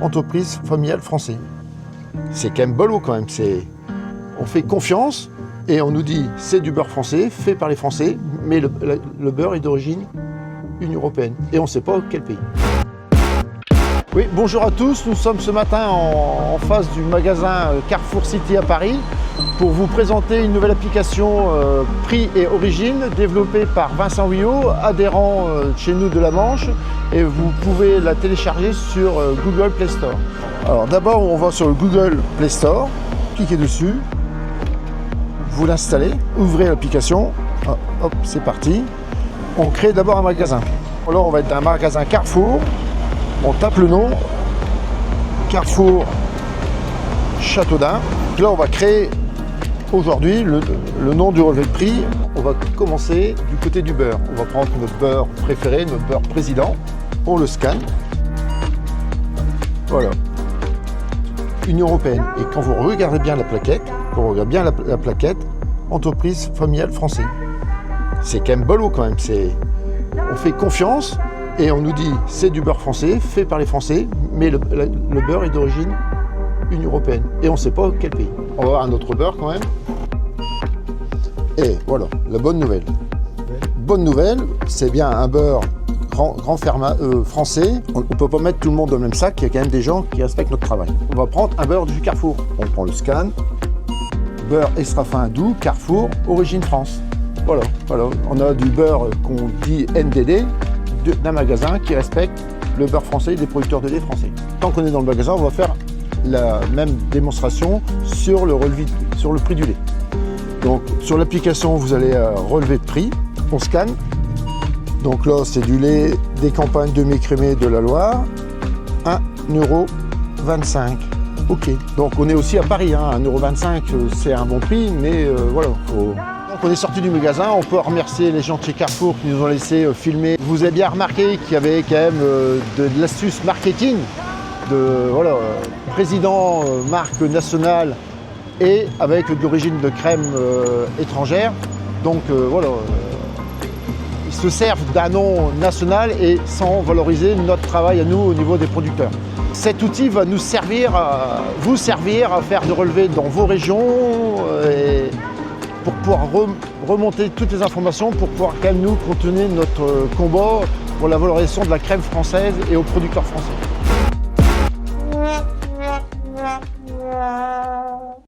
entreprise familiale française. C'est quand même bolo quand même. On fait confiance et on nous dit c'est du beurre français, fait par les Français, mais le beurre est d'origine Union européenne. Et on ne sait pas quel pays. Oui, bonjour à tous. Nous sommes ce matin en face du magasin Carrefour City à Paris pour vous présenter une nouvelle application prix et origine développée par Vincent Huyot, adhérent chez nous de la Manche, et vous pouvez la télécharger sur Google Play Store. Alors d'abord on va sur le Google Play Store, cliquez dessus, vous l'installez, ouvrez l'application, hop c'est parti. On crée d'abord un magasin. Alors on va être dans un magasin Carrefour, on tape le nom, Carrefour Châteaudun. Là on va créer aujourd'hui le nom du relevé de prix. On va commencer du côté du beurre. On va prendre notre beurre préféré, notre beurre président. On le scanne. Voilà. Union européenne. Et quand vous regardez bien la plaquette, entreprise familiale française. C'est quand même bolo quand même. On fait confiance et on nous dit c'est du beurre français, fait par les Français, mais le beurre est d'origine Union européenne. Et on ne sait pas quel pays. On va avoir un autre beurre quand même. Et voilà, la bonne nouvelle. Bonne nouvelle, c'est bien un beurre grand fermat français. On ne peut pas mettre tout le monde dans le même sac, il y a quand même des gens qui respectent notre travail. On va prendre un beurre du Carrefour. On prend le scan. Beurre extra fin doux, Carrefour, origine France. Voilà. On a du beurre qu'on dit NDD, d'un magasin qui respecte le beurre français et des producteurs de lait français. Tant qu'on est dans le magasin, on va faire la même démonstration sur le prix du lait. Donc sur l'application, vous allez relever de prix, on scanne. Donc là, c'est du lait des campagnes demi-écrémées de la Loire, 1,25 €. Ok, donc on est aussi à Paris, 1,25 €, c'est un bon prix, mais voilà. Donc on est sorti du magasin, on peut remercier les gens de chez Carrefour qui nous ont laissé filmer. Vous avez bien remarqué qu'il y avait quand même de l'astuce marketing, président marque nationale et avec d'origine de crème étrangère. Donc ils se servent d'un nom national et sans valoriser notre travail à nous au niveau des producteurs. Cet outil va nous servir, vous servir à faire des relevés dans vos régions et pour pouvoir remonter toutes les informations pour pouvoir quand même nous continuer notre combat pour la valorisation de la crème française et aux producteurs français.